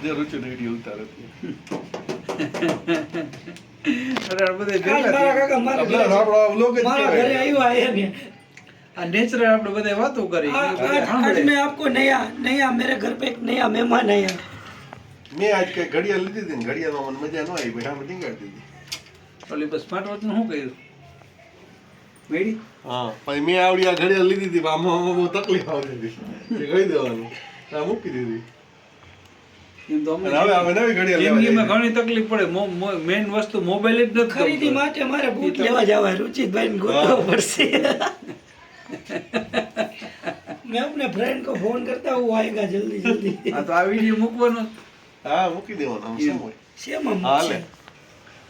જે રૂચુ વિડિયો ઉતારે અરે બધે મારા કાકા મારા ઘરે આપણો વ્લોગ જ મારા ઘરે આવ્યો આયા ને આ નેચરલ આપણે બધે વાતો કરી आज मैं आपको नया मेरे घर पे एक नया मेहमान आया મેં આજ કઈ ઘડિયાળ લીધી હતી ને ઘડિયાળમાં મને મજા ન આવી ભાઈ આપણે ટીંગાડી દીધી ઓલી બસ સ્માર્ટ વોચ નું શું કર્યું મેડી હા પછી મેં આવડી આ ઘડિયાળ લીધી હતી આમાં બહુ તકલીફ આવતી હતી એ કહી દેવાનું આ મૂકી દીધી એમ તો અને હવે હવે નવી ઘડિયાળ જિંદગીમાં લેવા ઘણી તકલીફ પડે મેઇન વસ્તુ મોબાઈલ જ નથી खरीदी માટે મારે બૂટ લેવા જવા रुचितભાઈ ને ગોતવો પડશે मैं अपने फ्रेंड को फोन करता हूँ वो आएगा जल्दी जल्दी આ તો આ વિડિયો મૂકવાનો હા મૂકી દેવાનું આમ શું હોય सेम हम હાલે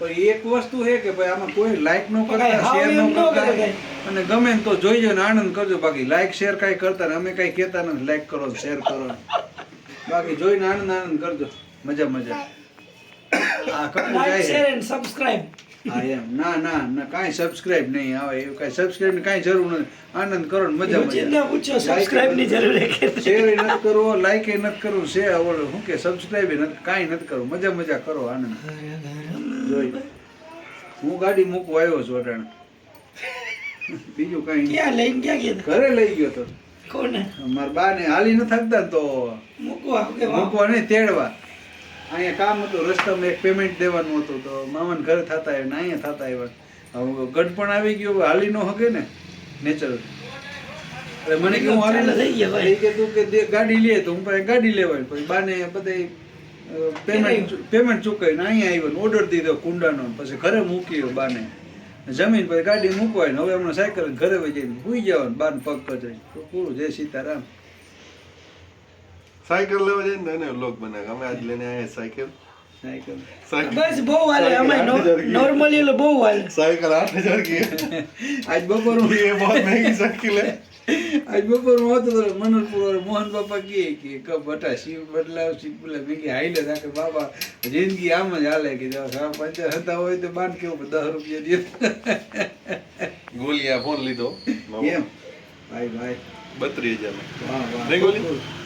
પણ એક વસ્તુ છે કે ભાઈ આમાં કોઈ લાઈક નો કરતા હા, શેર નો એમ ન કરતા કરે અને ગમે ને તો જોઈજો ને આનંદ કરજો બાકી લાઈક શેર કાઈ કરતા ને અમે કાઈ કહેતા નથી લાઈક કરો શેર કરો બાકી જોઈને આનંદ કરજો મજા મજા આ કપડું लाइक જાય शेयर છે एंड सब्सक्राइब હા એમ ના ના ના કાઈ સબસ્ક્રાઇબ નહીં આવે એવું કાઈ સબસ્ક્રાઇબ ની કાઈ જરૂર નથી આનંદ કરો ને મજા रुचितને મજા પૂછો સબસ્ક્રાઇબ ની જરૂર છે કે શેર એ નથી કરવો લાઈક એ નથી કરવું શેર ઓલું શું કે સબસ્ક્રાઇબ એ નથી કાઈ નથી કરવું મજા મજા કરો આનંદ જોઈ હું ગાડી મૂકવા આવ્યો છું અટાણે બીજું કઈ નહીં ક્યાં લઈને ક્યાં ગયા ઘરે લઈ ગયો તો કોને મારા બા ને હાલી ન થકતા ને તો મૂકવા કે મૂકવા નહીં તેડવા અહીંયા કામ હતું રસ્તામાં એક પેમેન્ટ દેવાનું હતું તો મામાને ઘરે થતા આવ્યા ને અહીંયા થતા આવ્યા હવે ગઢપણ આવી ગયો હવે હાલી ન હકે ને નેચરલ એટલે મને કે હું હાલી થઈ ગયા ભાઈ. કે તું કે ગાડી લે તો હું પાસે ગાડી લેવાય પછી બાને બધે પેમેન્ટ ચૂકવીને અહીંયા આવ્યો ઓર્ડર દીધો કુંડાનો પછી ઘરે મૂક્યો બાને જમીન પછી ગાડી મૂકવાય ને હવે હમણાં સાયકલ ઘરે વહી જઈને ભૂઈ જવાનું બાને પગ પચાવી પૂરું જય સીતારામ સાયકલ લેવા જઈને ને એને વ્લોગ બનાવે અમે આજ લઈને આયા સાયકલ સાયકલ સાયકલ બસ બહુ હાલે અમે નોર્મલી એટલે બહુ હાલે साइकिल 8000 की है આજ બપોર ये बहुत महंगी साइकिल है આજ બપોરમાં હતો તો મનોરપુર મોહન બાપા કહે કે બટા શિવ બદલાવ શિવ બોલે મેં કે હાઈલે રાખે બાબા જિંદગી આમ જ હાલે કે જો 50 હતા હોય તો બાંધ કેવું 10 રૂપિયા દે गोलियां फोन ली दो એમ ભાઈ ભાઈ 32,000 में વાહ વાહ નહીં ગોલી?